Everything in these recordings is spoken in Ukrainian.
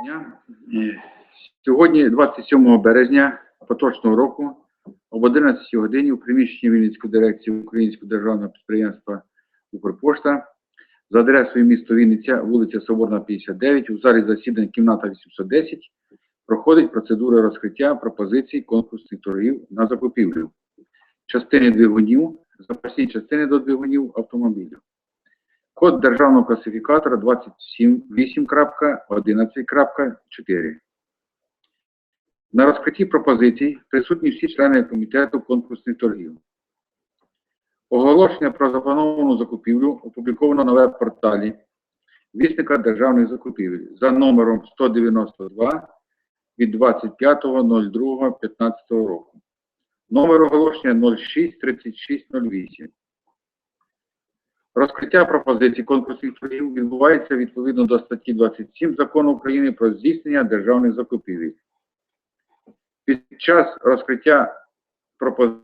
дня. Сьогодні, 27 березня поточного року, об 11 годині у приміщенні Вінницької дирекції Українського державного підприємства «Укрпошта» за адресою місто Вінниця, вулиця Соборна, 59, у залі засідань кімната 810, проходить процедура розкриття пропозицій конкурсних торгів на закупівлю. Частини двигунів, запасні частини до двигунів автомобілів. Код державного класифікатора 278.11.4. На розкритті пропозицій присутні всі члени комітету конкурсних торгів. Оголошення про заплановану закупівлю опубліковано на веб-порталі Вісника державних закупівель за номером 192 від 25.02.15 року. Номер оголошення 063608. Розкриття пропозицій конкурсних торгів відбувається відповідно до статті 27 Закону України про здійснення державних закупівель. Під час розкриття пропозицій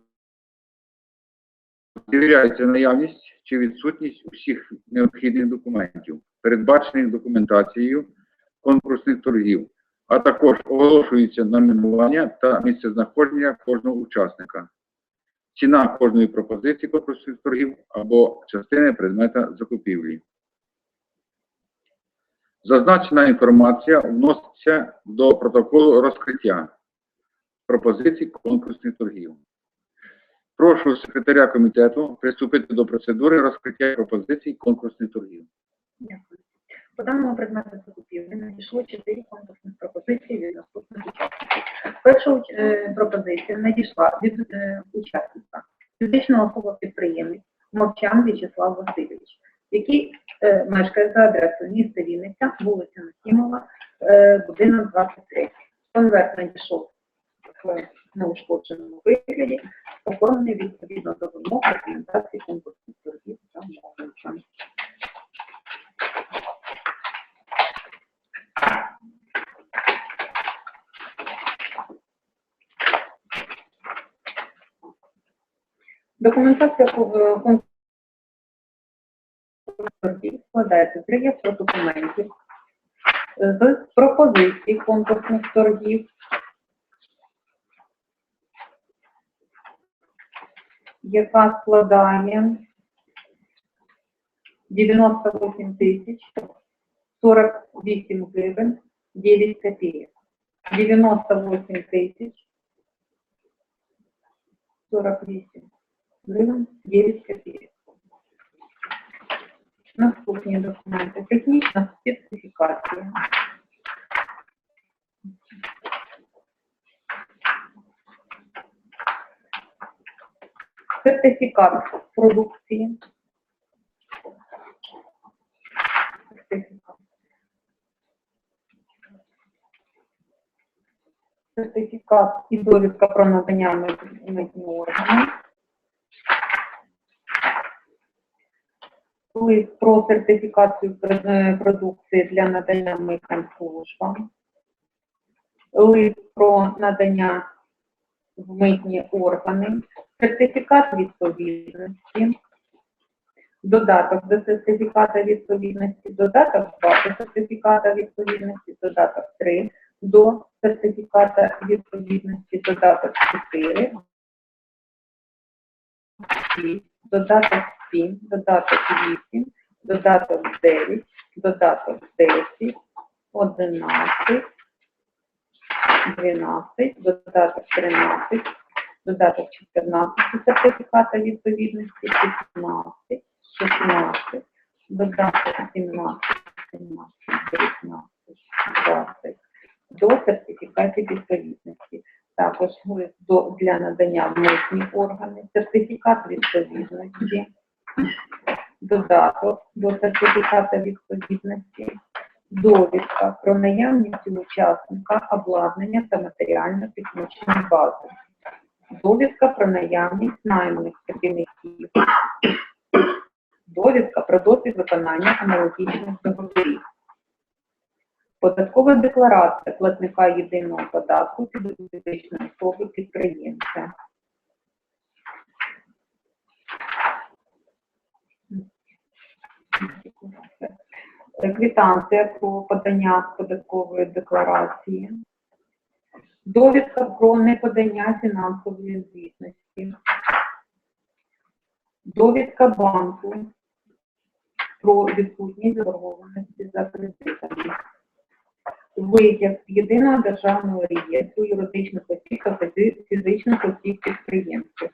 перевіряється наявність чи відсутність усіх необхідних документів, передбачених документацією конкурсних торгів, а також оголошується номінування та місцезнаходження кожного учасника, ціна кожної пропозиції конкурсних торгів або частини предмета закупівлі. Зазначена інформація вноситься до протоколу розкриття пропозицій конкурсних торгів. Прошу секретаря комітету приступити до процедури розкриття пропозицій конкурсних торгів. Дякую. По даному предмету закупівлі надійшло 4 конкурсних пропозиції від наступних учасників. Перша пропозиція надійшла від учасника, фізичного особа-підприємець Мовчан В'ячеслав Васильович, який мешкає за адресою міста Вінниця, вулиця Насімова, будинок 23. Конверт надійшов в неушкодженому вигляді, оформлений відповідно до вимог документації конкурсних торгів та мовлення. Документація конкурсних торгів складається з реєстру документів, з пропозицій конкурсних торгів, яка складає 98 тисяч 48 гривень 9 копійок. 98 тисяч 48 гривень 9 копійок. Наступні документи. Технічна специфікація. Сертифікат продукції. Сертифікат і довідка про надання митні органи. Лист про сертифікацію продукції для надання митним службам. Лист про надання в митні органи. Сертифікат відповідності. Додаток до сертифіката відповідності. Додаток 2 до сертифіката відповідності. Додаток 3 до сертифіката відповідності. Додаток 4. Додаток 7, додаток 8, додаток 9, додаток 10, 11, 12, додаток 13, додаток 14 до сертифіката відповідності, 15, 16, додаток 17, 17, 19, 20 до сертифікатів відповідності. Також лист для надання в митні органи, сертифікат відповідності, додаток до сертифіката відповідності, довідка про наявність у учасника обладнання та матеріально-технічної бази, довідка про наявність найманих працівників, довідка про досвід виконання аналогічних договорів. Податкова декларація платника єдиного податку від фізичної особи підприємця. квитанція про подання податкової декларації, довідка про неподання фінансової звітності, довідка банку про відсутність заборгованості за кредитами, витяг з єдиного державного реєстру юридичних осіб та фізичних осіб підприємців,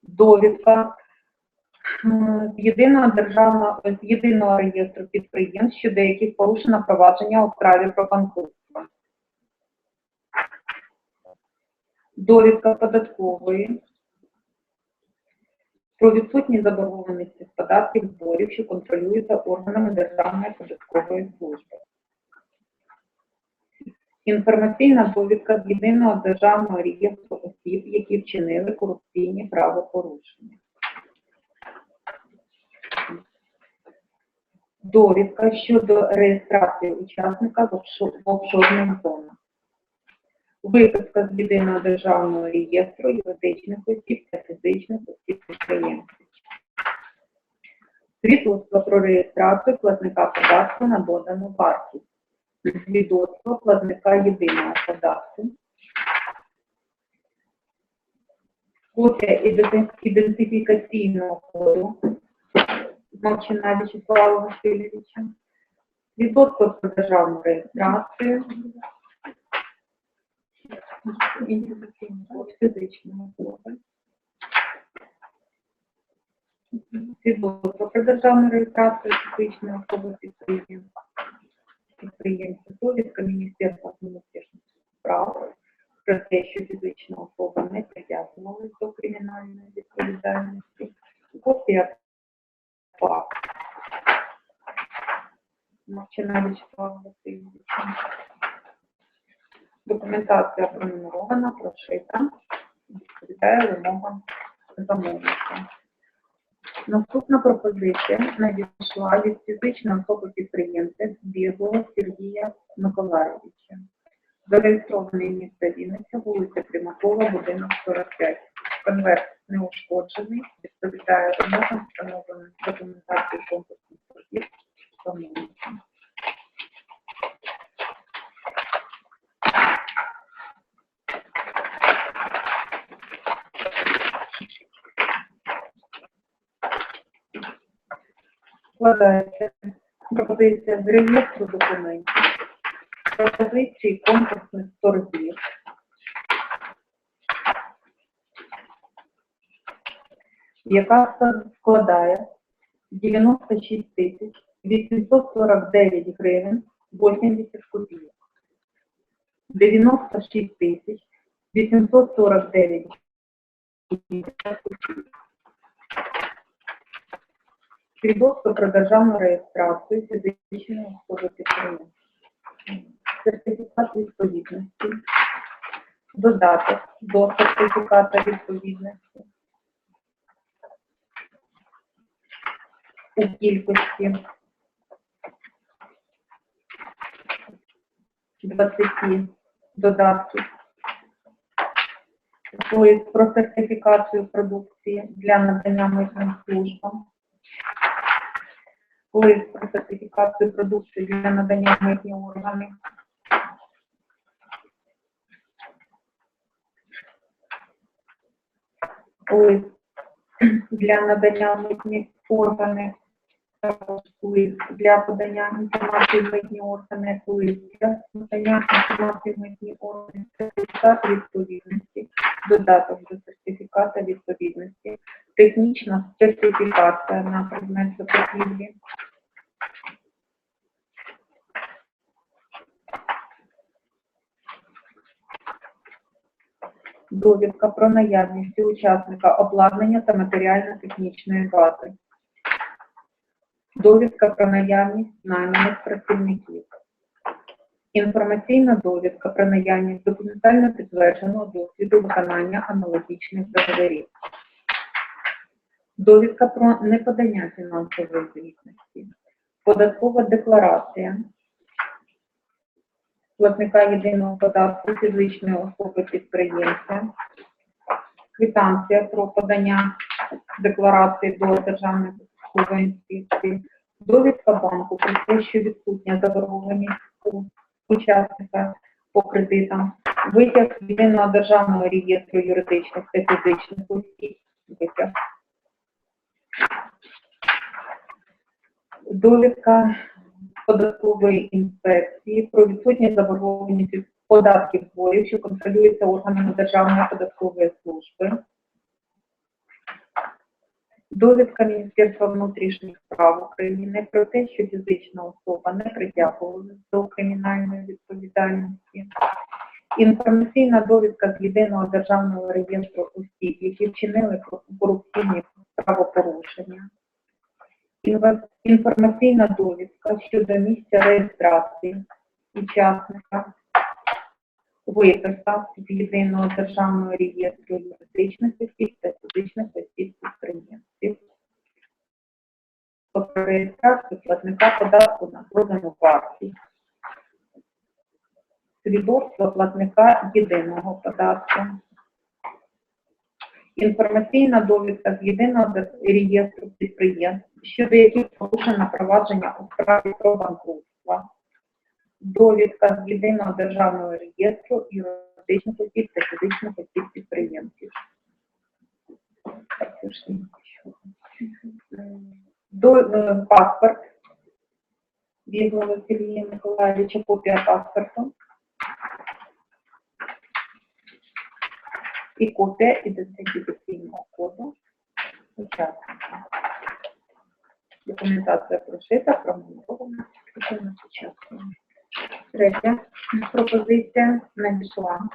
довідка з єдиного реєстру підприємств, щодо яких порушено провадження у справі про банкрутство, довідка податкової про відсутність заборгованості з податків зборів, що контролюються органами Державної податкової служби. Інформаційна довідка з єдиного державного реєстру осіб, які вчинили корупційні правопорушення. Довідка щодо реєстрації учасника в офшорних зонах. Виписка з єдиного державного реєстру юридичних осіб та фізичних осіб підприємців. Свідоцтво про реєстрацію платника податку на додану вартість. Свідоцтво платника єдиного податку. Копія ідентифікаційного коду Мовчина Вячеслава Васильовича. Свідоцтво про державну реєстрацію. Ідентифікаційний код фізичного особи. Свідоцтво про державну реєстрацію фізичної особи підприємця, довідка Міністерства внутрішніх справ про те, що фізична особа не притягувалась до кримінальної відповідальності, копія ПАК Мовчина Вячеслава Васильовича. Документація пронумерована, прошита, відповідає вимогам замовника. Наступна пропозиція надійшла від фізичної особи підприємця Біглого Сергія Миколаєвича. Зареєстрований місто Вінниця, вулиця Примакова, будинок 45. Конверт неушкоджений, відповідає вимогам, встановленим документацією конкурсних торгів замовником. Складається пропозиція з реєстру документів, пропозиції конкурсних торгів, яка складає 96 тисяч 849 гривень 80 копійок. 96 тисяч 849 копійок. Свідоцтво про державну реєстрацію фізичної особи підприємства. Сертифікат відповідності. Додаток до сертифіката відповідності. У кількості 20 додатків. Лист про сертифікацію продукції для надання митним службам. Лист про сертифікацію продукції для надання митні органи. Лист для надання митні органи. Лист для подання інформації в митні органи. Лист для надання інформації в митні органи. Сертифікат відповідності. Додаток до сертифіката відповідності. Технічна сертифікація на предмет закупівлі. Довідка про наявність у учасника обладнання та матеріально-технічної бази. Довідка про наявність найманих працівників. Інформаційна довідка про наявність документально підтвердженого досвіду виконання аналогічних договорів. Довідка про неподання фінансової звітності. Податкова декларація платника єдиного податку фізичної особи підприємця квитанція про подання декларації до Державної податкової інспекції, довідка банку про те, що відсутня заборгованість у учасника по кредитам, витяг з єдиного державного реєстру юридичних та фізичних осіб, довідка податкової інспекції про відсутність заборгованості податків зборів, що контролюється органами Державної податкової служби, довідка Міністерства внутрішніх справ України про те, що фізична особа не притягувалася до кримінальної відповідальності, інформаційна довідка з єдиного державного реєстру осіб, які вчинили корупційні правопорушення, інформаційна довідка щодо місця реєстрації учасника, виписка з єдиного державного реєстру юридичних осіб та фізичних осіб підприємців, про реєстрацію платника податку на додану вартість, свідоцтво платника єдиного податку, інформаційна довідка з єдиного реєстру підприємств, щодо яких порушено провадження у справі про банкрутство, довідка з єдиного державного реєстру юридичних осіб та фізичних осіб підприємців. Паспорт Віглова Сергія Миколаївича, копія паспорту і копія ідентифікаційного коду учасника. Документація прошита, пронумерована, сучасною. Третя пропозиція надійшла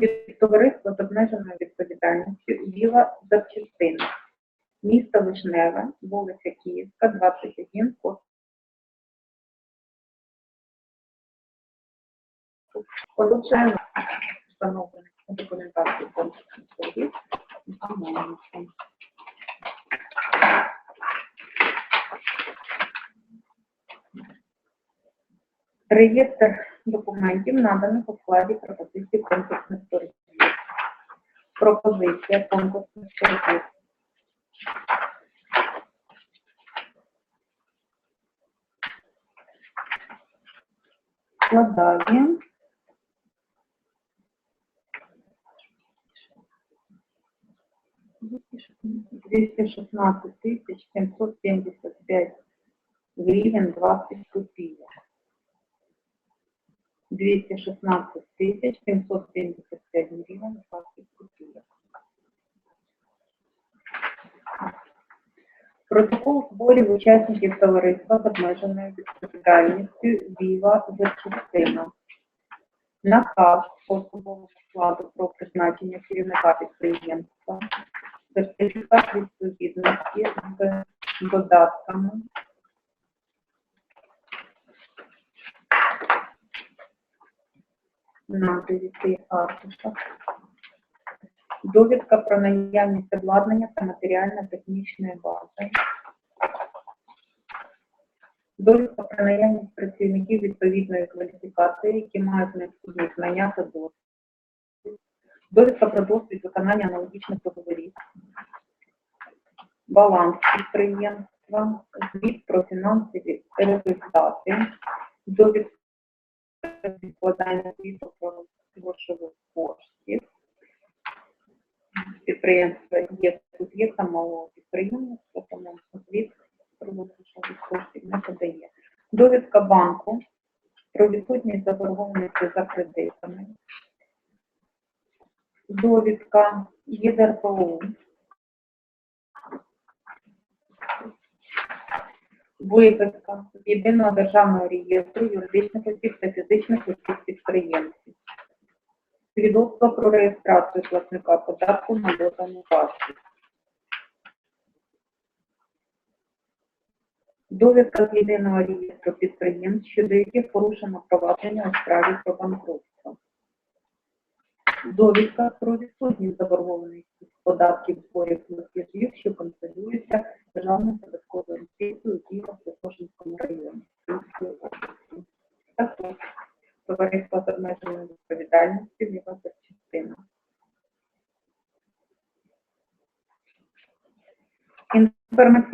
від товариства з обмеженою відповідальністю «Віла запчастини», місто Вишневе, вулиця Київська, 21, Подовжуємо встановлених документації конкурсних торгів замовником. Реєстр документів, наданих у складі пропозицій конкурсних торгів. Пропозиція конкурсних торгів. Складає 216 775 гривен 20 копеек. 216 775 гривен 20 копеек. Протокол зборів учасників товариства з обмеженою відповідальністю «Віла запчастини». Наказ особового складу про призначення керівника підприємства. Сертифікат відповідності з додатками. На 9 аркушах. Довідка про наявність обладнання та матеріально-технічної бази. Довідка про наявність працівників відповідної кваліфікації, які мають необхідні знання та досвід. Довідка про досвід виконання аналогічних договорів. Баланс підприємства, звіт про фінансові результати, довідка про відкладання звіту про грошових коштів. Підприємство є суб'єктом малого підприємництва, тому звіт про грошових коштів не подає. Довідка банку про відсутність заборгованості за кредитами. Довідка ЄДРПО. Виписка з єдиного державного реєстру юридичних осіб та фізичних осіб підприємців. Свідоцтво про реєстрацію платника податку на додану вартість. Довідка з єдиного реєстру підприємств, щодо яких порушено провадження у справі про банкрутство. Довідка про відсутність заборгованості податків, зборів, платежів, що контролюються Державною податковою інспекцією у Києво-Святошинському районі Київської області. Також товариство з обмеженою відповідальністю «Віла запчастини».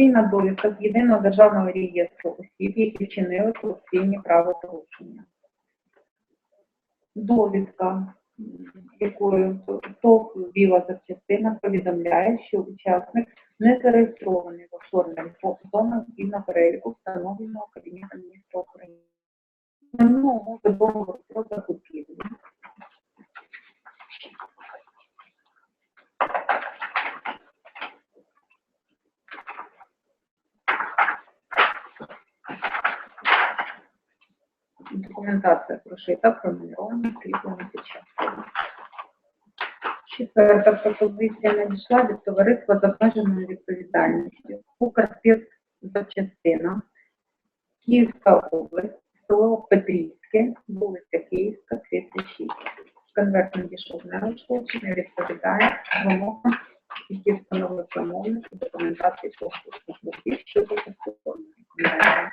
Інформаційна довідка з єдиного державного реєстру осіб, які вчинили корупційні правопорушення. Довідка, якою ТОВ «Біла запчастина» повідомляє, що учасник не зареєстрований в офшорних зонах і на переліку встановленого Кабінетом Міністрів України. Минулого договору про закупівлю. Документація прошита, пронумерована, кріплена печаткою. Четверта пропозиція надійшла від товариства з обмеженою відповідальністю «Укрспецзапчастина», Київська область, село Петрівське, вулиця Київська, 36. Конверт надійшов не розшовчий, не відповідає вимогам, які встановили замовник у документації конкурсних років щодо застосування конверту.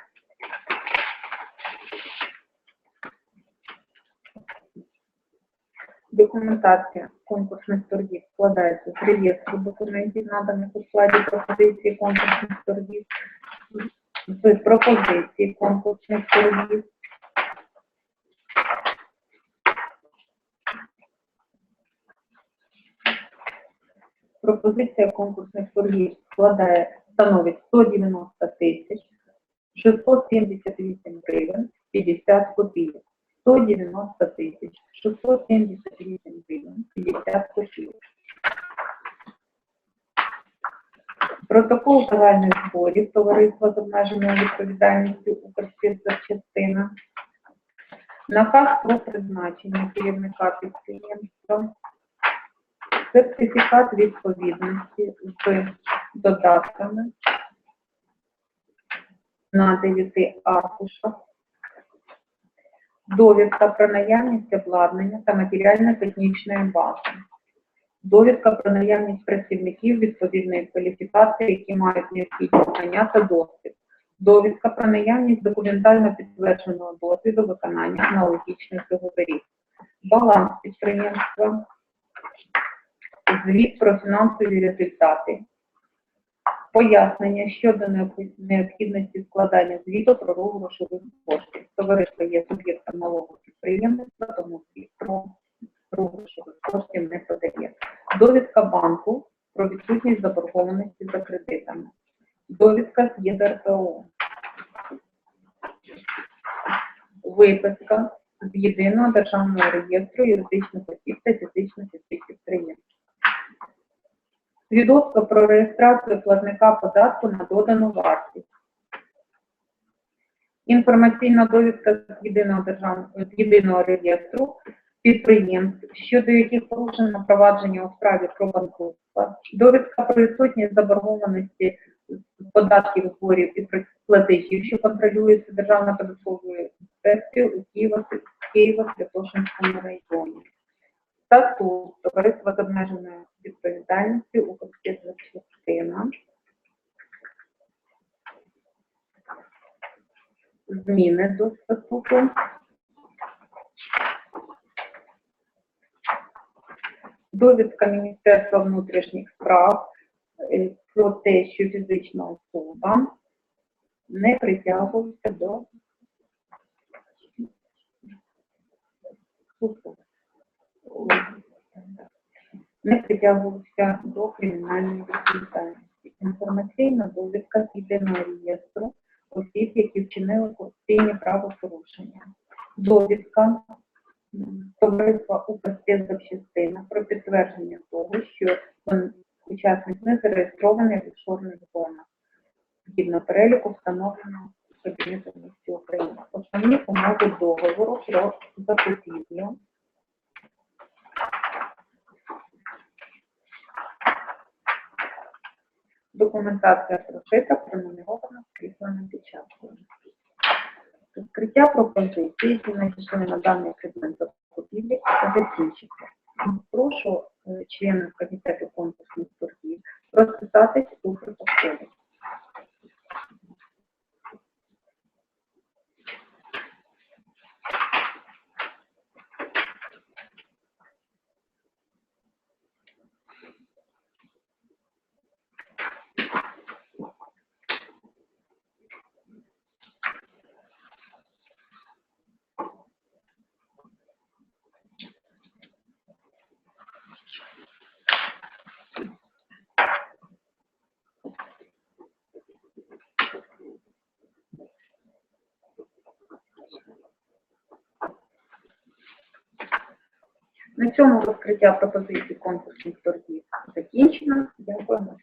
Документація конкурсних торгів складається з реєстру документів, наданих у складі пропозиції конкурсних торгів, з пропозиції конкурсних торгів, пропозиція конкурсних торгів становить 190 тисяч 678 гривень 50 копійок. 190 тисяч 678 гривень 50 копійок. Протокол загальних зборів товариства з обмеженою відповідальністю «Укрспецзапчастина», наказ про призначення керівника підприємства, сертифікат відповідності з додатками на 9 аркушах, довідка про наявність обладнання та матеріально-технічної бази, довідка про наявність працівників відповідної кваліфікації, які мають необхідні знання та досвід, довідка про наявність документально підтвердженого досвіду виконання аналогічних договорів, баланс підприємства, звіт про фінансові результати, пояснення щодо необхідності складання звіту про рух грошових коштів. Товариство є суб'єктом малого підприємництва, тому звіт про рух грошових коштів не подає. Довідка банку про відсутність заборгованості за кредитами. Довідка з ЄДРПО. Виписка з єдиного державного реєстру юридичних осіб та фізичних осіб підприємств. Свідоцтво про реєстрацію платника податку на додану вартість. Інформаційна довідка з єдиного реєстру підприємств, щодо яких порушено провадження у справі про банкрутство. Довідка про відсутність заборгованості з податків, зборів і платежів, що контролюється Державною податковою інспекцією у Києво-Святошинському районі. Статут товариства з обмеженою відповідальністю «Укрспецзапчастина». Зміни до статуту. Довідка Міністерства внутрішніх справ про те, що фізична особа не притягувалася до кримінальної відповідальності. Інформаційна довідка з єдиного реєстру осіб, які вчинили корупційні правопорушення. Довідка товариства «Укрспецзапчастина» про підтвердження того, що учасник не зареєстрований в офшорних зонах. Згідно переліку встановлено Кабінетом Міністрів України. Основні умови договору про закупівлю. Документація прошита, пронумерована, скріплена печаткою. Відкриття пропозиції, які надійшли на даний предмет закупівлі, закінчиться. Прошу членів комітету конкурсних торгів розписатись у протоколі. На цьому розкриття пропозицій конкурсних торгів закінчено. Дякуємо.